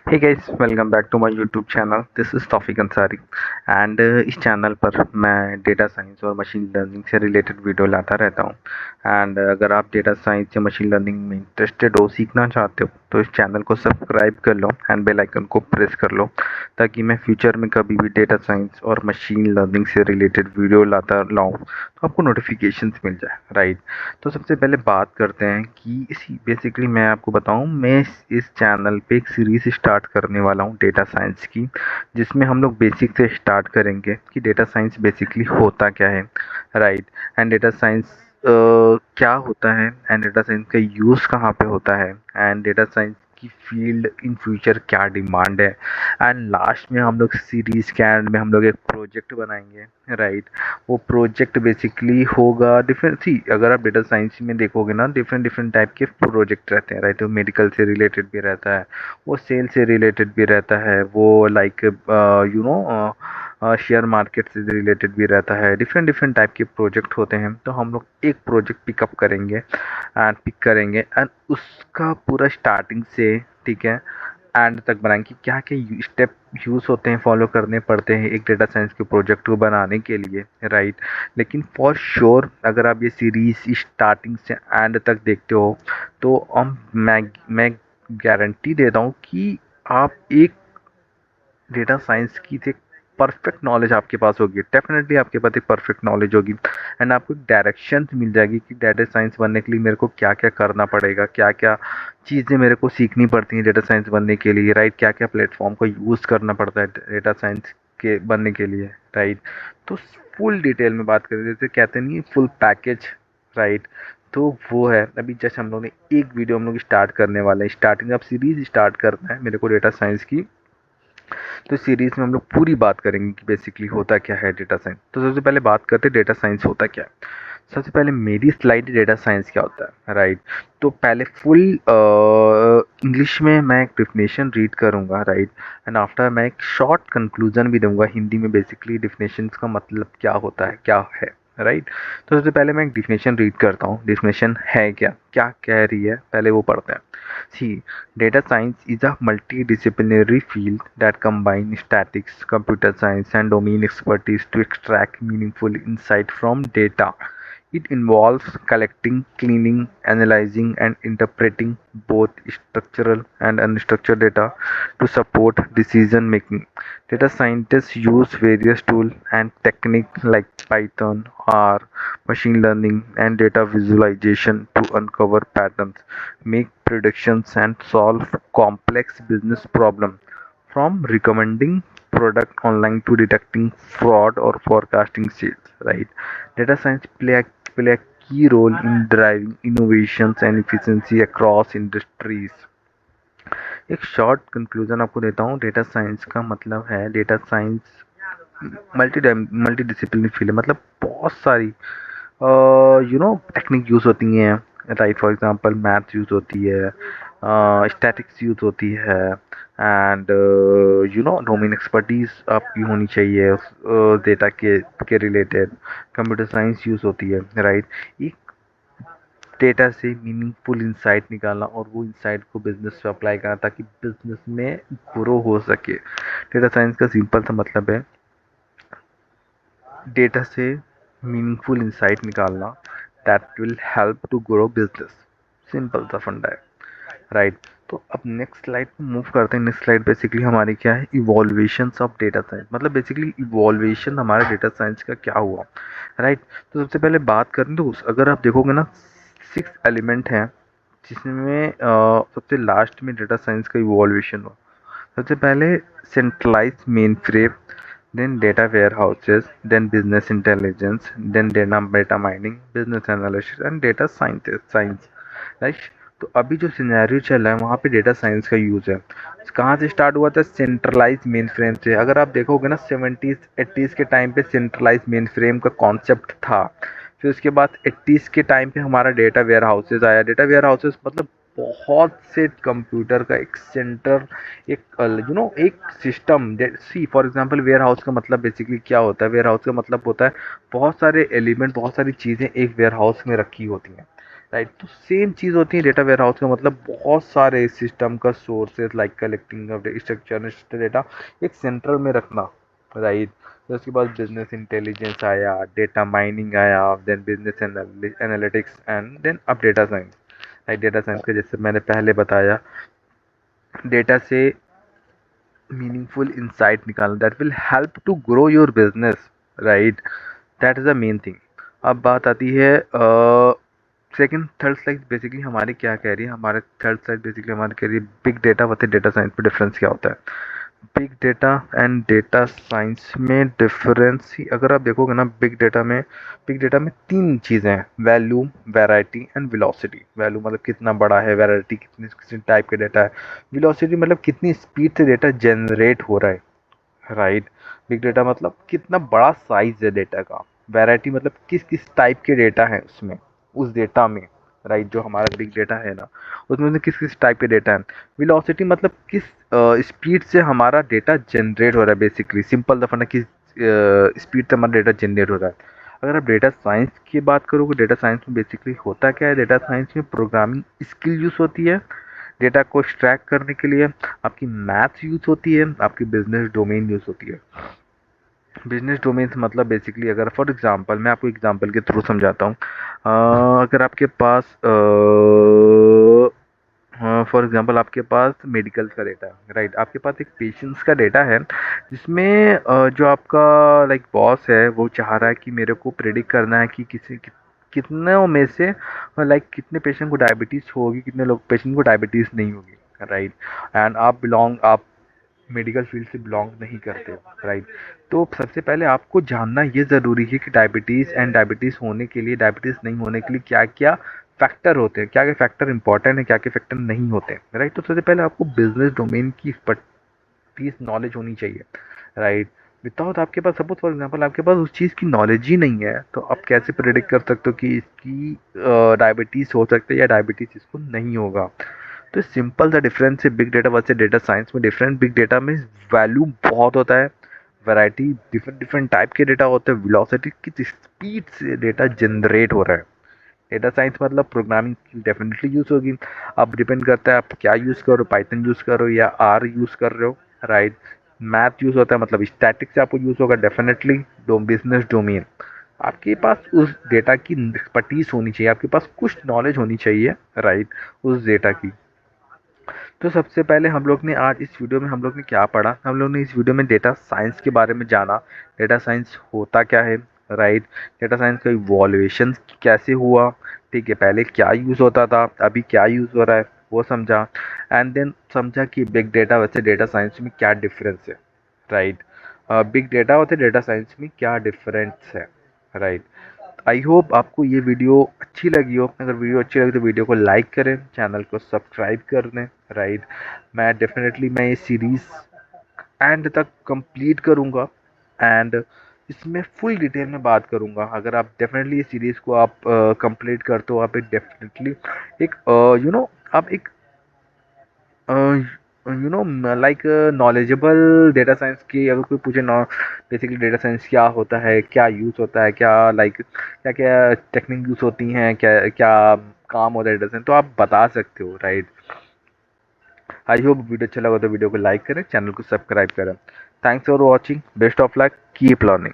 Hey guys, welcome back to my YouTube channel. This is Taufiq Ansari and इस channel पर मैं data science और machine learning से related video लाता रहता हूँ। एंड अगर आप डेटा साइंस या मशीन लर्निंग में इंटरेस्टेड हो, सीखना चाहते हो, तो इस चैनल को सब्सक्राइब कर लो एंड बेल आइकन को प्रेस कर लो, ताकि मैं फ्यूचर में कभी भी डेटा साइंस और मशीन लर्निंग से रिलेटेड वीडियो लाता लाऊँ तो आपको नोटिफिकेशंस मिल जाए, राइट। तो सबसे पहले बात करते हैं कि इसी बेसिकली मैं आपको बताऊं, मैं इस चैनल पे एक सीरीज स्टार्ट करने वाला हूं डेटा साइंस की, जिसमें हम लोग बेसिक से स्टार्ट करेंगे कि डेटा साइंस बेसिकली होता क्या है, राइट। एंड डेटा साइंस क्या होता है, एंड डेटा साइंस का यूज़ कहाँ पे होता है, एंड डेटा साइंस की फील्ड इन फ्यूचर क्या डिमांड है। एंड लास्ट में हम लोग सीरीज के एंड में हम लोग एक प्रोजेक्ट बनाएंगे, राइट। वो प्रोजेक्ट बेसिकली होगा डिफरेंट सी, अगर आप डेटा साइंस में देखोगे ना, डिफरेंट डिफरेंट टाइप के प्रोजेक्ट रहते हैं, राइट। वो मेडिकल से रिलेटेड भी रहता है, वो सेल से रिलेटेड भी रहता है, वो लाइक शेयर मार्केट से रिलेटेड भी रहता है। डिफरेंट डिफरेंट टाइप के प्रोजेक्ट होते हैं, तो हम लोग एक प्रोजेक्ट पिकअप करेंगे एंड पिक करेंगे एंड उसका पूरा स्टार्टिंग से, ठीक है, एंड तक बनाएंगे कि क्या क्या स्टेप यूज़ होते हैं, फॉलो करने पड़ते हैं एक डेटा साइंस के प्रोजेक्ट को बनाने के लिए, राइट। लेकिन फॉर श्योर अगर आप ये सीरीज स्टार्टिंग से एंड तक देखते हो, तो मैं गारंटी देता हूँ कि आप एक डेटा साइंस की एक परफेक्ट नॉलेज आपके पास होगी, डेफिनेटली आपके पास एक परफेक्ट नॉलेज होगी एंड आपको डायरेक्शन मिल जाएगी कि डेटा साइंस बनने के लिए मेरे को क्या क्या करना पड़ेगा, क्या क्या चीज़ें मेरे को सीखनी पड़ती हैं डेटा साइंस बनने के लिए, राइट। क्या क्या प्लेटफॉर्म को यूज़ करना पड़ता है डेटा साइंस के बनने के लिए, राइट। तो फुल डिटेल में बात करें, जैसे कहते नहीं फुल पैकेज, राइट। तो वो है अभी जस्ट हम लोग ने एक वीडियो हम लोग स्टार्ट करने वाले हैं, स्टार्टिंग अब सीरीज स्टार्ट करना है मेरे को डेटा साइंस की। तो इस सीरीज में हम लोग पूरी बात करेंगे कि बेसिकली होता क्या है डेटा साइंस। तो सबसे पहले बात करते हैं डेटा साइंस होता क्या है। सबसे पहले मेरी स्लाइड डेटा साइंस क्या होता है, राइट। तो पहले फुल इंग्लिश में मैं एक डिफिनेशन रीड करूंगा, राइट। एंड आफ्टर मैं एक शॉर्ट कंक्लूजन भी दूंगा हिंदी में, बेसिकली डिफिनेशंस का मतलब क्या होता है, क्या है, राइट। तो सबसे पहले मैं एक डिफिनेशन रीड करता हूँ, डिफिनेशन है क्या, क्या कह रही है, पहले वो पढ़ते हैं। सी, data science is a multidisciplinary field that combines statistics, computer science, and domain expertise to extract meaningful insight from data. It involves collecting, cleaning, analyzing, and interpreting both structural and unstructured data to support decision making. Data scientists use various tools and techniques like Python, R, machine learning, and data visualization to uncover patterns, make predictions, and solve complex business problems, from recommending product online to detecting fraud or forecasting sales, right. Data science play a key role in driving innovations and efficiency across industries. एक short conclusion आपको देता हूँ, data science का मतलब है, data science multi disciplinary field है, मतलब बहुत सारी टेक्निक यूज़ होती हैं, right. For example maths use होती है, स्टैटिक्स यूज़ होती है, एंड डोमेन एक्सपर्टीज आपकी होनी चाहिए उस डेटा के रिलेटेड। कंप्यूटर साइंस यूज़ होती है, राइट। एक डेटा से मीनिंगफुल इंसाइट निकालना और वो इंसाइट को बिजनेस पे अप्लाई करना, ताकि बिजनेस में ग्रो हो सके। डेटा साइंस का सिंपल सा मतलब है डेटा से मीनिंगफुल इंसाइट निकालना, that will help to grow business. Simple सा फंडा है, राइट। तो अब नेक्स्ट स्लाइड पे मूव करते हैं। नेक्स्ट स्लाइड बेसिकली हमारी क्या है, इवोल्वेशन ऑफ डेटा साइंस, मतलब बेसिकली इवोल्वेशन हमारे डेटा साइंस का क्या हुआ, राइट। तो सबसे पहले बात करें तो अगर आप देखोगे ना, 6 एलिमेंट हैं जिसमें सबसे लास्ट में डेटा साइंस का इवोल्वेशन हुआ। सबसे पहले centralize mainframe, then data warehouses, then business intelligence, then data mining, business analysis and data science, right. तो अभी जो सिनेरियो चल रहा है वहाँ पे डेटा साइंस का यूज़ है। कहाँ से स्टार्ट हुआ था, सेंट्रलाइज मेन फ्रेम से। अगर आप देखोगे ना, 70s 80s के टाइम पे सेंट्रलाइज मेन फ्रेम का कॉन्सेप्ट था। फिर उसके बाद 80s के टाइम पे हमारा डेटा वेयर हाउसेज आया। डेटा वेयर हाउसेज मतलब बहुत से कंप्यूटर का एक सेंटर, एक एक system. See for example warehouse का मतलब बेसिकली क्या होता है, वेयर हाउस का मतलब होता है बहुत सारे एलिमेंट, बहुत सारी चीज़ें एक वेयर हाउस में रखी होती हैं, राइट। तो सेम चीज़ होती है डेटा वेयर हाउस का मतलब बहुत सारे सिस्टम का sources like collecting of structure data एक सेंट्रल में रखना, राइट। तो उसके बाद बिजनेस इंटेलिजेंस आया, डेटा माइनिंग आया, then business analytics and then अब data science. Like data science का जैसे मैंने पहले बताया, डेटा से मीनिंगफुल इंसाइट निकालना that will help to grow your business, right. That is the main thing. अब बात आती है सेकंड थर्ड स्लाइड बेसिकली हमारी क्या कह रही है, हमारे थर्ड स्लाइड बेसिकली हमारी कह रही है big data versus data science में डिफरेंस क्या होता है। Big data and data science में डिफरेंस ही अगर आप देखोगे ना, बिग डेटा में तीन चीज़ें हैं, volume, variety and velocity. Value मतलब कितना बड़ा है, वैरायटी कितनी किसी टाइप का डेटा है, वेलोसिटी मतलब कितनी स्पीड से डेटा जनरेट हो रहा है, राइट। बिग डेटा मतलब कितना बड़ा साइज है डेटा का, वैरायटी मतलब किस किस टाइप के डेटा है उसमें, उस डेटा में, राइट। जो हमारा बिग डेटा है ना, उसमें से किस किस टाइप के डेटा है। वेलोसिटी मतलब किस स्पीड से हमारा डेटा जनरेट हो रहा है, बेसिकली सिंपल दफा ना किस स्पीड से हमारा डेटा जनरेट हो रहा है। अगर आप डेटा साइंस की बात करोगे, डेटा साइंस में बेसिकली होता क्या है, डेटा साइंस में प्रोग्रामिंग स्किल यूज होती है, डेटा को एक्सट्रैक्ट करने के लिए आपकी मैथ्स यूज होती है, आपकी बिजनेस डोमेन यूज होती है। बिजनेस डोमेन मतलब बेसिकली अगर फॉर एग्जांपल मैं आपको एग्जांपल के थ्रू समझाता हूँ। अगर आपके पास फॉर एग्जांपल आपके पास मेडिकल का डेटा है, राइट। आपके पास एक पेशेंट्स का डेटा है जिसमें जो आपका लाइक बॉस है वो चाह रहा है कि मेरे को प्रेडिक्ट करना है कि कितने में से लाइक कितने पेशेंट को डायबिटीज़ होगी, कितने लोग पेशेंट को डायबिटीज़ नहीं होगी, राइट। एंड आप मेडिकल फील्ड से बिलोंग नहीं करते हो, राइट। तो सबसे पहले आपको जानना ये ज़रूरी है कि डायबिटीज़ होने के लिए, डायबिटीज़ नहीं होने के लिए क्या क्या फैक्टर होते हैं, क्या क्या फैक्टर इंपॉर्टेंट है, क्या क्या फैक्टर नहीं होते, राइट। तो सबसे पहले आपको बिजनेस डोमेन की एक्सपर्टीज नॉलेज होनी चाहिए, राइट। विदाउट आपके पास सपोज फॉर एग्जांपल आपके पास उस चीज़ की नॉलेज ही नहीं है तो आप कैसे प्रेडिक्ट कर सकते हो कि इसकी डायबिटीज़ हो सकती है या डायबिटीज़ इसको नहीं होगा। तो सिंपल सा डिफरेंस है big data versus data science में। डिफरेंट बिग डेटा में वैल्यू बहुत होता है, वैरायटी डिफरेंट डिफरेंट टाइप के डेटा होते हैं, वेलोसिटी किस स्पीड से डेटा जनरेट हो रहा है। डेटा साइंस मतलब प्रोग्रामिंग डेफिनेटली यूज़ होगी। अब डिपेंड करता है आप क्या यूज़ करो, पाइथन यूज़ करो या आर यूज़ कर रहे हो, राइट। मैथ यूज़ होता है मतलब स्टैटिक से आपको यूज़ होगा डेफिनेटली। बिजनेस डोमेन आपके पास उस डेटा की एक्सपर्टीज होनी चाहिए, आपके पास कुछ नॉलेज होनी चाहिए, राइट, उस डेटा की। तो सबसे पहले हम लोग ने आज इस वीडियो में हम लोग ने क्या पढ़ा, हम लोग ने इस वीडियो में डेटा साइंस के बारे में जाना। डेटा साइंस होता क्या है, राइट। डेटा साइंस का इवोल्यूशन कैसे हुआ, ठीक है, पहले क्या यूज़ होता था, अभी क्या यूज़ हो रहा है, वो समझा। एंड देन समझा कि बिग डेटा वैसे डेटा साइंस में क्या डिफरेंस है, राइट। बिग डेटा और डेटा साइंस में क्या डिफरेंस है, राइट। आई होप आपको ये वीडियो अच्छी लगी हो। अगर वीडियो अच्छी लगी तो वीडियो को लाइक करें, चैनल को सब्सक्राइब कर दें, राइट। मैं ये सीरीज़ एंड तक कंप्लीट करूँगा एंड इसमें फुल डिटेल में बात करूँगा। अगर आप डेफिनेटली इस सीरीज़ को आप कंप्लीट करते हो, आप एक डेफिनेटली एक आप एक लाइक नॉलेजेबल डेटा साइंस की अगर कोई पूछे ना, बेसिकली डेटा साइंस क्या होता है, क्या यूज़ होता है, क्या लाइक क्या क्या टेक्निक यूज़ होती हैं, क्या क्या काम होता है डेटा साइंस, तो आप बता सकते हो, राइट। आई होप वीडियो अच्छा लगा तो वीडियो को लाइक करें, चैनल को सब्सक्राइब करें। Thanks for watching, best of luck, keep learning.